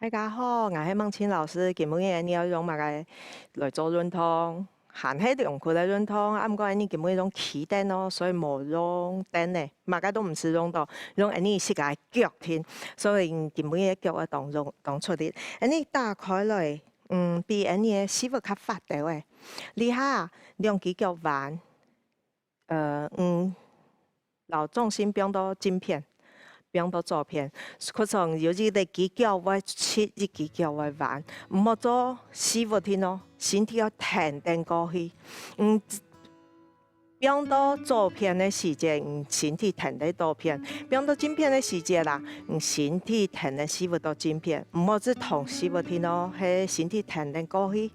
大家好，我係孟青老師。今日你要用乜嘅來做潤湯？鹹係用佢嚟潤湯，啱過你今日用起燈咯，所以冇用燈嘅，乜嘅都唔是用到，用你食嘅腳添，所以今日嘅腳啊當出嚟。你打開來，比你嘅師傅較發達嘅，你下用幾腳丸，老重心變到晶片。變到照片，佢從有啲你幾腳會切，啲幾腳會玩，唔好做師傅添咯，身體要挺定過去。變到照片嘅時節，身體挺得照片；變到晶片嘅時節啦，身體挺得師傅到晶片，唔好只同師傅添咯，係身體挺定過去。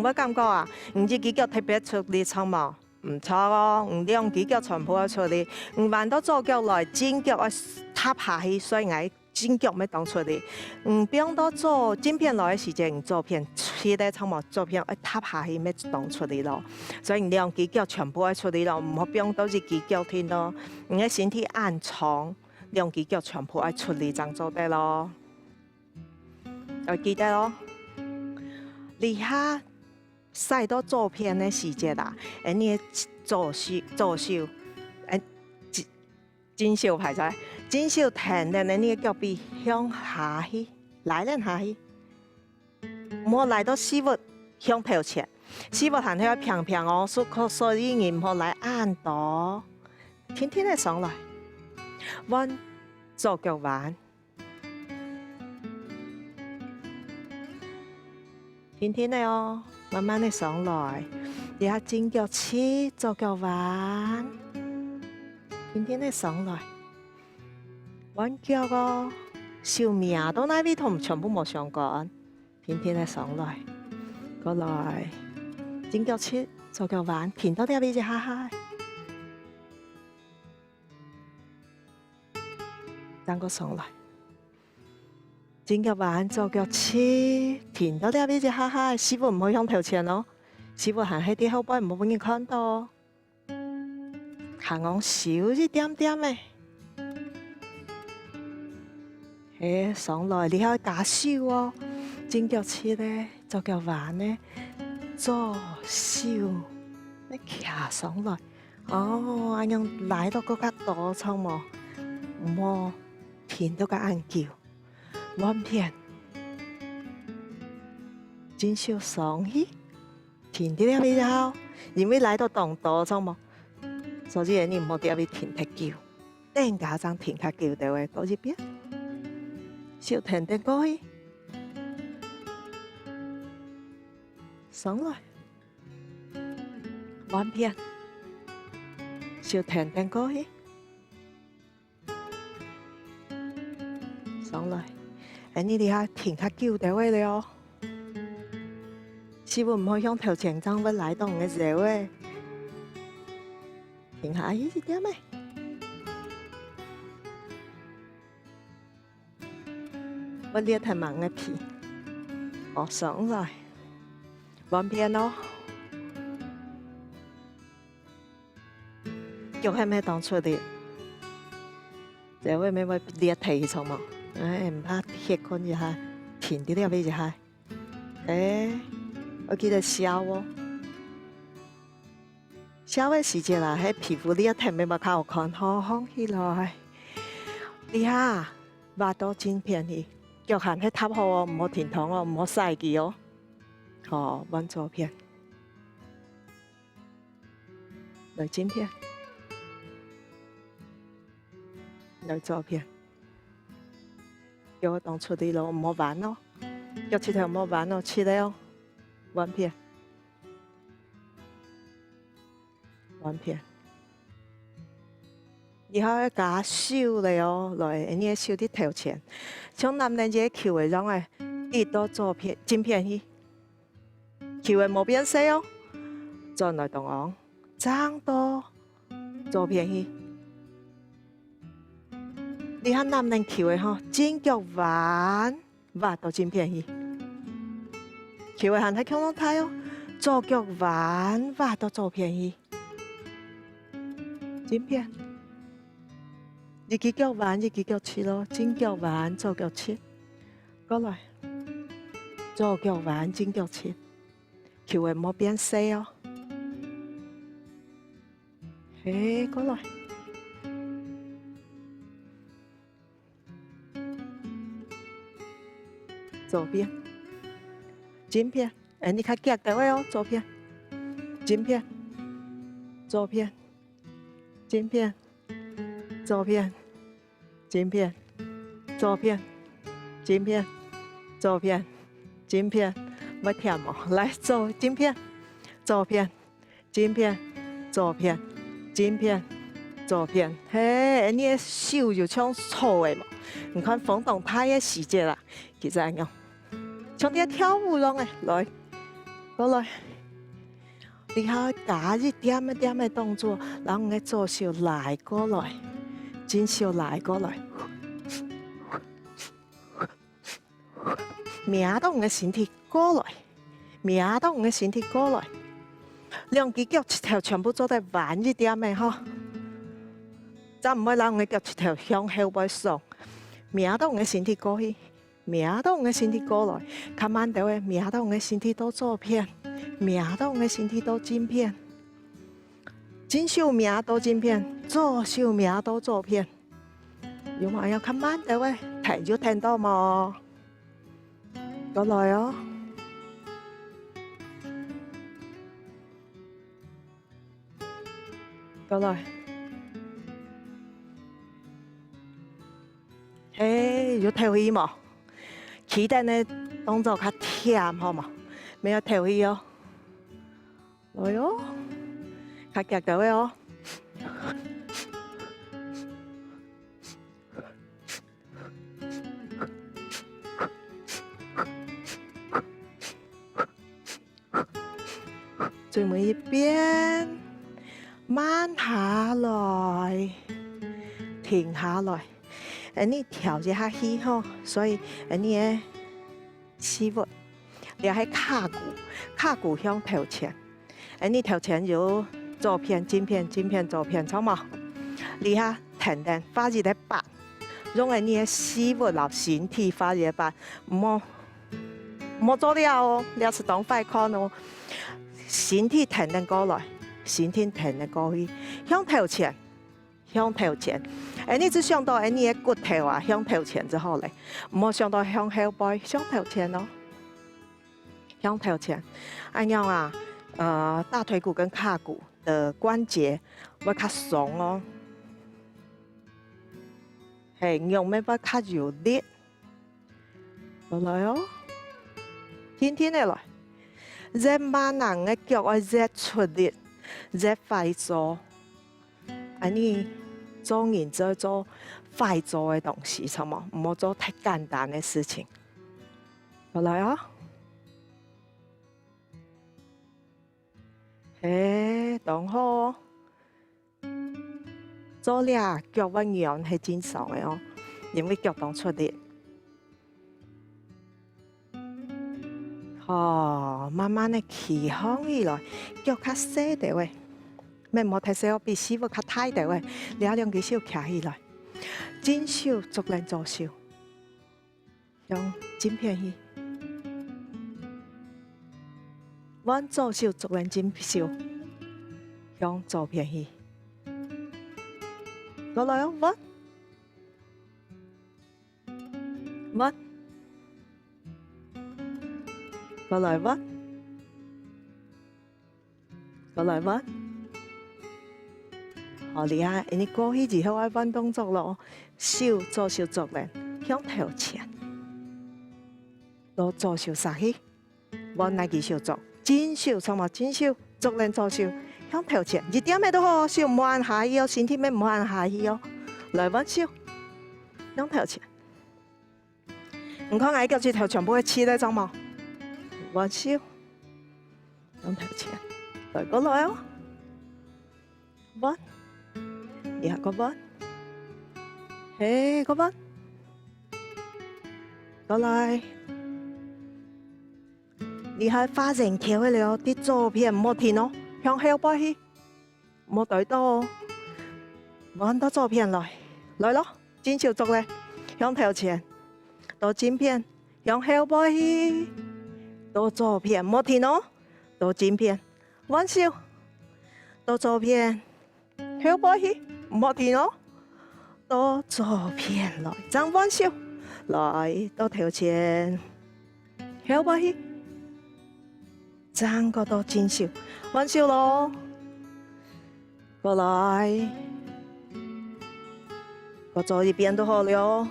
我感覺啊，啲幾腳特別出力倉嘛。唔錯咯，兩隻腳全部出嚟，彎到左腳來，尖腳啊塌下去，所以我尖腳咪當出嚟。變到左尖片來嘅時陣，左片切得差唔多，左片一塌下去咪當出嚟咯。所以兩隻腳全部出嚟咯，唔好變到隻隻腳添咯。你嘅身體暗長，兩隻腳全部出嚟咁做得咯。要記得咯，你下。曬到照片嘅時節啦，你左手，真手排在，真手停定你嘅腳臂向下去，來兩下去，唔好來到師傅向頭前，師傅行喺平平哦，所以你唔好來按到，天天嚟上來，彎左腳彎，天天嚟哦。慢慢地上來，你下尖腳切，左腳彎，天天地上來，彎腳哦，小命到那邊同全部冇相干，天天地上來，過來，尖腳切，左腳彎，停到呢邊就哈哈，等個上來。尖腳彎，左腳切，停到呢邊就哈哈，師傅唔好向頭前咯，師傅行喺啲後背唔好俾人看到，行往少一點點嘅，上來你可以加手哦，尖腳切咧，左腳彎咧，左手，你騎上來，哦，咁樣來到嗰個多倉喎，唔好停到個眼叫。彎片，真少上去，停啲比較好，因為來到當多咗嘛，所以你唔好啲邊停太久，等家長停較久就會到呢邊，少停啲過去，上來，彎片，少停啲過去，上來。你哋下停下腳地位了，師傅唔可以向頭前爭不來動嘅時候，停下呢啲點咩？我呢太猛嘅皮，我上來，彎邊咯，腳係咪當出嚟？這位咪會裂皮錯嘛？唔怕血乾一下，甜啲啲俾一下。我記得燒喎，燒嘅時節啦，喺皮膚呢一睇咪咪較好看，好看起來。你下挖到剪片去，腳行喺塔好哦，唔好停堂哦，唔好曬佢哦。好，揾左片，來剪片，來左片。叫我當出啲咯，唔好玩咯，腳切條唔好玩咯，切了，彎片，彎片，以後要加手嚟哦，來你要手啲頭前，像男人隻球嘅種誒，跌到左片尖片去，球嘅冇變細哦，再來動昂，爭到左片去。你看男人球嘅嗬，尖腳彎，挖到尖片去。球嘅行喺強龍睇哦，左腳彎，挖到左片去。尖片，一隻腳彎，一隻腳切咯，尖腳彎，左腳切。過來，左腳彎，正腳前，球嘅冇變細哦。嘿，過來，左邊，正片，你較夾到位哦，左片，正片，左片，正片，左片，正片，左片，正片，左片，正片，冇甜哦，來左正片，左片，正片，左片。正片，左片，嘿，你的手就像錯的嘛？你看風動態嘅細節啦，其實係咁，像啲跳舞咁嘅，來，過來，你下加一點一點嘅動作，然後你左手來過來，正手來過來，命動嘅身體過來，命動嘅身體過來。兩隻腳一條全部做得彎一點嘅嗬，就唔好讓我腳一條向後背送，命動嘅身體過去，命動嘅身體過來，較慢啲嘅命動嘅身體到左片，命動嘅身體到正片，正手命到正片，左手命到左片，有冇要較慢啲嘅，睇就睇到嘛，過來哦。過來，嘿，有調氣冇？起單的動作較甜好冇？沒有調氣哦。來喲，較夾到位哦。最尾一邊。慢下來，停下來，你調一下氣吼，所以你嘅膝骨，你係胯骨向頭前，你頭前有左片、正片、正片、左片，錯冇？你下停定，發熱的白，用你嘅膝骨留身體發熱白，唔好做了哦，你是當快看哦，身體停定過來。身體停的過去，向頭前，向頭前。你只想到你嘅骨頭啊，向頭前就好咧，唔好想到向後背，向頭前咯，向頭前。按樣啊，大腿骨跟胯骨的關節會較鬆哦，係用咩會較有力，落來哦，天天的來，熱慢人嘅腳要熱出力。熱快做，你做人做快做嘅東西，錯冇？唔好做太簡單嘅事情。過來啊！嘿，當好，做了腳彎樣係正常嘅哦，因為腳當出力。哦，慢慢的起向起來，腳較細啲位，咩冇太細，比膝骨較大啲位，你兩隻手徛起來，正手足嚟左手，用正片去，往左手足嚟正手，用左片去，過來哦，彎。過來彎，過來彎，好厲害！你過去之後要彎動作咯，手左手足嚟向頭前，攞左手撒去，往那隻手足，正手錯冇？正手足嚟左手向頭前，一點咩都好，手唔按下去哦，身體咩唔按下去哦，來彎手向頭前，唔看我腳趾頭全部會黐喺，知冇？彎手，向頭前，來過來哦，彎，然後個彎，嘿個彎，過來，你係發成條嘅了，啲左片唔好停哦，向後背去，唔好對到哦，彎到左片來，來咯，正手足咧，向頭前，到正片。向后背去，到左边，莫停哦，到前边，弯手，到左边，后背去，莫停哦，到左边来，再弯手，来到头前，后背去，再个到前手，弯手咯，过来，我左一边都好了。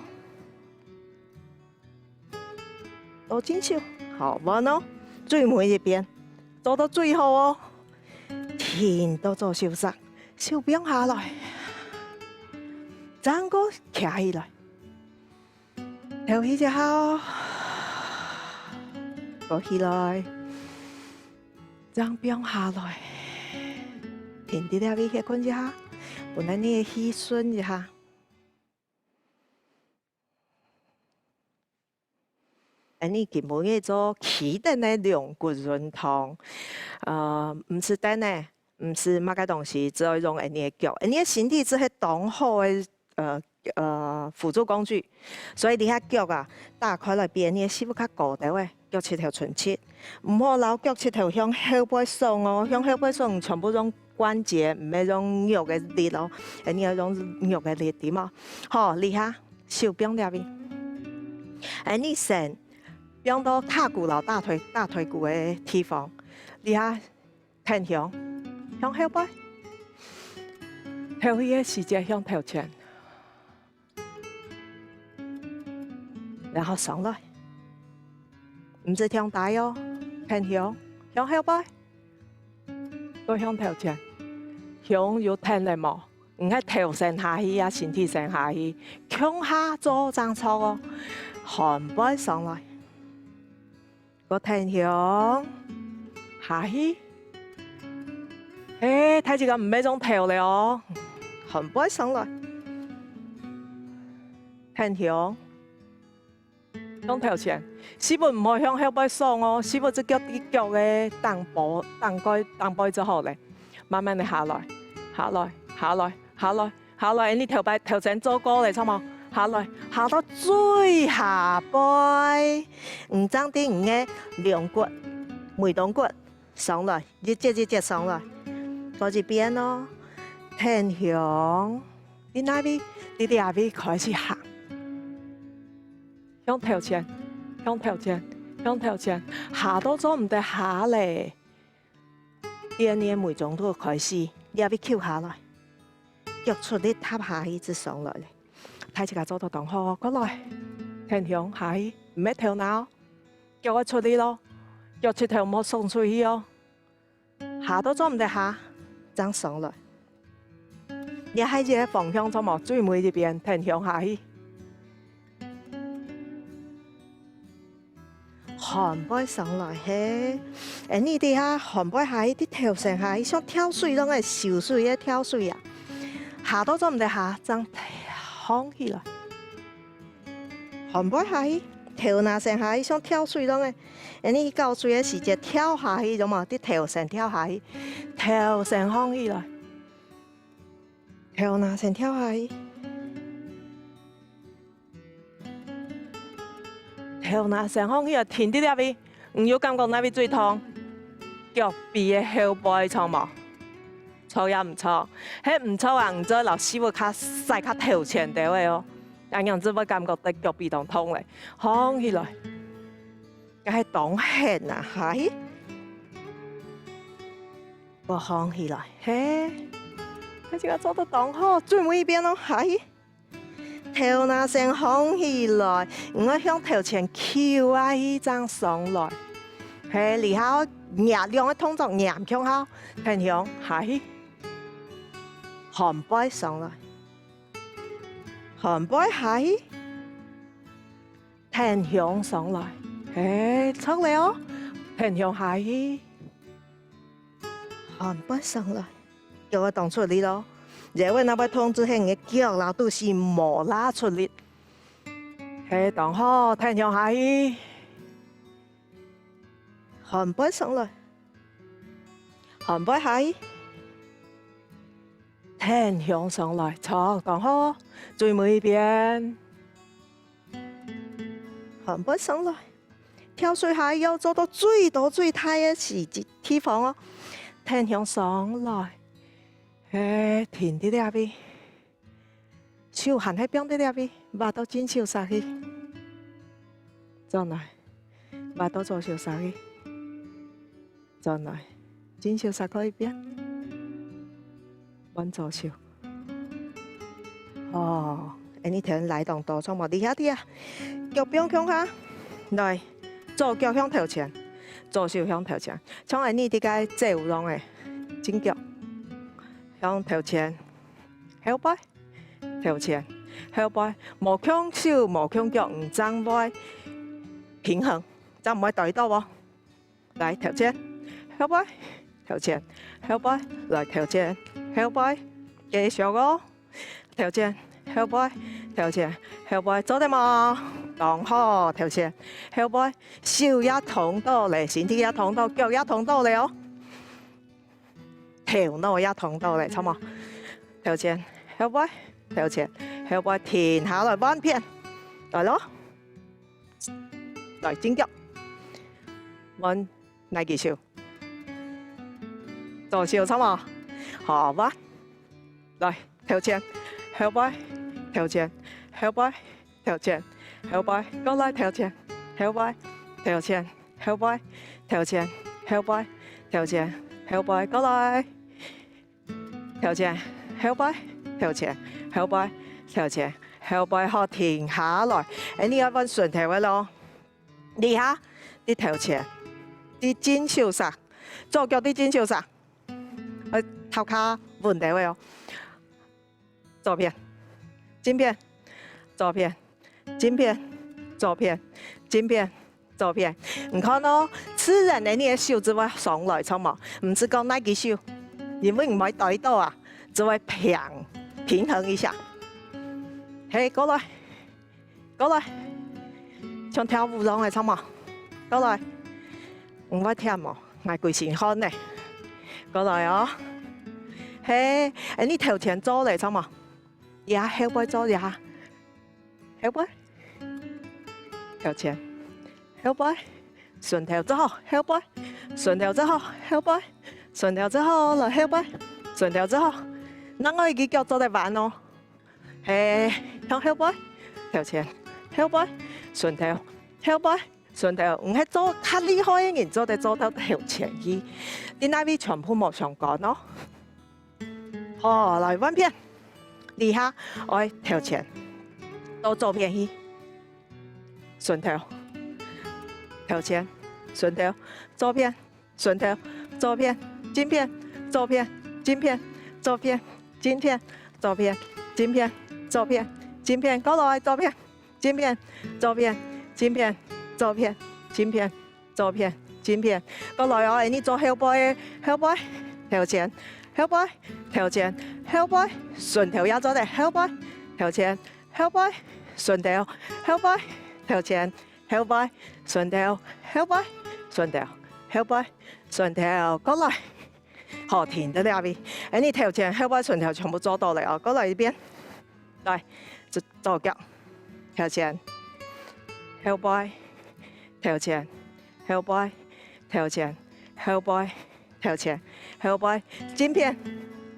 到前手，好弯哦，最尾一边，做到最后哦，停到左手上，手柄下来，再个徛起来，头起就好，过起来，再柄下来，停伫了位歇困一下，本来你气顺一下。你基本嘅做起等嘅两骨运动，唔是等呢，唔是乜嘅东西，只要用你嘅腳，你嘅身體只係當好嘅輔助工具，所以你下腳啊打開來邊，你嘅膝蓋較高啲嘅，腳趾頭順切，唔好留腳趾頭向後背送哦，向後背送全部用關節，唔係用肉嘅力咯，你要用肉嘅力點啊？好，你下手柄入邊，你先。用到胯骨老大腿骨的地方，你下挺向後背，頭起嘅時間向頭前，然後上來，唔是向大哦，挺向後背，都向頭前，向有挺的冇，唔係頭先下去啊，身體先下去，向下做正錯哦，寒背上來。個挺向下去，睇住個唔係種頭嚟哦，寒背上來，挺向向頭前，膝部唔好向後背送哦，膝部只腳啲腳嘅蹬背就好咧，慢慢地下來，下來，下來，下來，下來，你頭前做過嚟，差冇？下來，下到最下背，唔爭啲唔嘅兩骨、梅凍骨上來，一節上來，左一邊咯，挺向，你那邊，你哋下邊開始行，向頭前，向頭前，向頭前，下到咗唔得下咧，第二年梅凍都開始，你下邊翹下來，腳出啲塌下一直上來咧。睇住個做到動好，過來，挺向下去，唔係頭腦，腳我出嚟咯，腳趾頭唔好送出去哦，下都做唔得下，再上來，你喺呢個方向做冇，最尾呢邊挺向下去，寒背上來嘿，你哋下寒背下去，啲頭上下去，像跳水咁嘅小水嘅跳水啊，下都做唔得下，再放起來，寒背下去，頭拿上下去，像跳水咁嘅，你到水嘅時節跳下去咁嘛，啲頭上跳下去，頭上放起來，頭拿上跳下去，頭拿上放起來，停啲入邊，唔要感覺那邊最痛，腳臂嘅後背錯冇？錯也唔錯，喺唔錯啊！唔再留師傅卡曬卡頭前掉嘅哦，人樣子會感覺到腳臂痛痛咧，放起來，係當輕啊，係，我放起來，嘿，佢只個做得當好，最尾一邊咯，係，頭那先放起來，我向頭前翹啊起張上來，係，然後壓兩個動作壓向後，挺向係。寒背上來，寒背下去，挺向上來，出嚟哦，挺向下去，寒背上來，叫我動出嚟咯。因為那邊痛之後，嘅腳啦都是冇拉出嚟，動好，挺向下去，寒背上來，寒背下去。挺向上來，錯，動好，最尾一邊，全部上來。跳水下要做到最多最大嘅地方哦，挺向上來，停啲啲邊，手行喺邊啲啲邊，把到真手殺去，再來，把到左手殺去，再來，真手殺過一邊，揾左手。哦，你聽來動多錯冇？啲下啲啊，腳邊向下，來。左腳向頭前，左手向頭前，像你啲個走廊嘅正腳向頭前，後擺頭前，後擺無強手無強腳，唔爭擺平衡，就唔會對到喎。來頭前，後擺頭前，後擺來頭前，後擺繼續個頭前，後擺頭前，後擺做得嘛？當好頭前，後擺手也通到嚟，身體也通到，腳也通到嚟哦，頭腦也通到嚟，錯冇？頭前，後擺頭前，後擺停下來彎片，來咯，來正腳，彎嚟幾手，左手錯冇？好彎，來頭前，後擺頭前，後擺頭前。後擺，過來頭前，後擺，頭前，後擺，頭前，後擺，頭前，後擺，過來，頭前，後擺，頭前，後擺，頭前，後擺，好停下來。你要揾順頭嘅咯，你下啲頭前，啲肩手殺，左腳啲肩手殺，頭卡穩定嘅哦，左邊，正邊，左邊。正片，左片，正片，左片。你看咯，自然的你的手就會上來，錯冇？唔是講那個手，因為唔會對到啊，就會平衡一下。嘿，過來，過來，像跳舞咁嘅，錯冇？過來，唔會跳冇，係跪前看呢。過來哦，嘿，你頭前做嚟，錯冇？也後背做也。後擺，頭前，後擺，順頭之後，後擺，順頭之後，後擺，順頭之後來後擺，順頭之後，嗱我隻腳做得慢咯，向後擺，頭前，後擺，順頭，後擺，順頭，唔係做較厲害嘅人做得做到頭前去，你那邊全部冇相干咯。好，來彎片，你下我頭前。到左邊去，順頭，頭前，順頭，左邊，順頭，左邊，正片，左邊，正片，左邊，正片，左邊，正片，左邊，正片，過來左邊，正片，左邊，正片，左邊，正片，左邊，正片，過來哦，你做後背，後背，頭前，後背，頭前，後背，順頭也做得後背，頭前。後擺，順頭，後擺，頭前，後擺，順頭，後擺，順頭，後擺，順頭，過來，好停在那邊。你頭前、後擺、順頭全部做到嚟哦，過來呢邊，來，左腳，頭前，後擺，頭前，後擺，頭前，後擺，頭前，後擺，正片，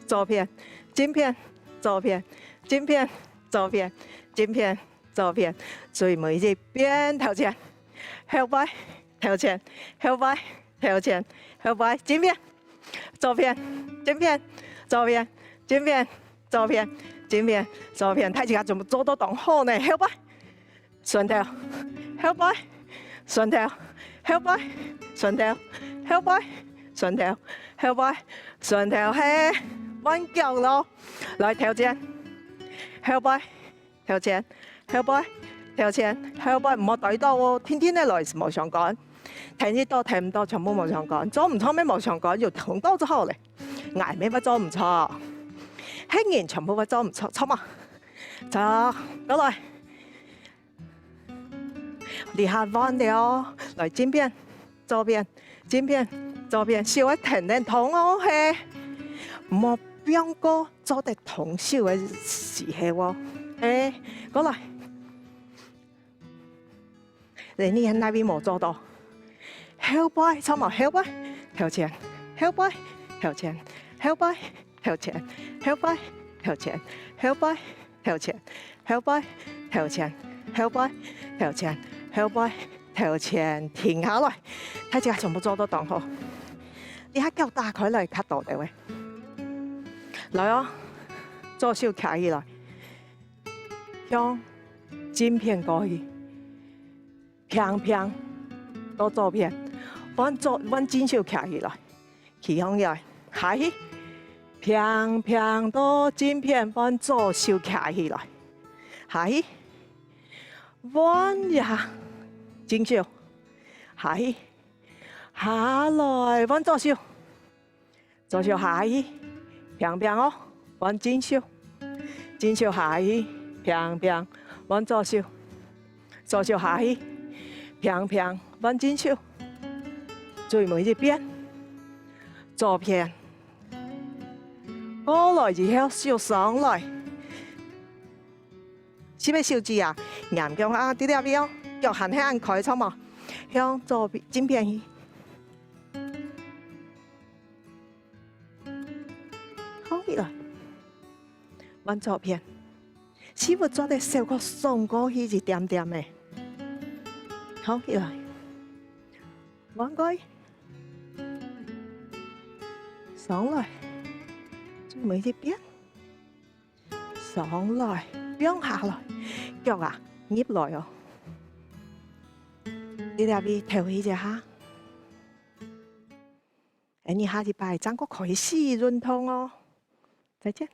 左片，正片，左片，正片。左邊，正片，左邊，最尾一邊頭前，後擺，頭前，後擺，頭前，後擺，正片，左邊，正片，左邊，正片，左邊，正片，左邊，睇下全部做到當好呢，後擺，順頭，後擺，順頭，後擺，順頭，後擺，順頭，後擺，順頭，嘿，彎腳咯，來頭前。後擺，頭前，後擺，頭前，後擺唔好對到喎，天天咧來冇相干，睇呢多睇唔多，全部冇相干，做唔錯咩冇相干，要同多咗嚟，捱咩乜做唔錯，輕言全部乜做唔錯，錯嘛？就過來，你下彎了，來正邊，左邊，正邊，左邊，稍微停停痛哦，嘿，冇。邊個做得同手嘅時候喎？過來，你那边冇做到，後背差冇後背頭前，後背頭前，後背頭前，後背頭前，後背頭前，後背頭前，後背頭前，後背頭前，停下來，睇下全部做到當好。你喺腳打開來，卡到嘅喂，來哦，左手徛起來，向正片過去，平平到左邊，往左正手徛起來，起向來，下去，平平到正片往左手徛起來，下去，往下正手，下去。下來，往左手，左手下去，平平哦，往正手，正手下去，平平，往左手，左手下去，平平，往正手，最尾一邊，左邊，過來之後手上來，是咪手指啊？眼睛啊，啲啲邊，腳行向眼開，錯冇？向左邊正邊去。好起來，往左邊，師傅做啲手個鬆過去一點點嘅，好起來，往過去，上來，最尾一邊，上來，變下來，腳啊，入來哦，你哋邊調起隻下。你下禮拜整個開始運動哦，再見。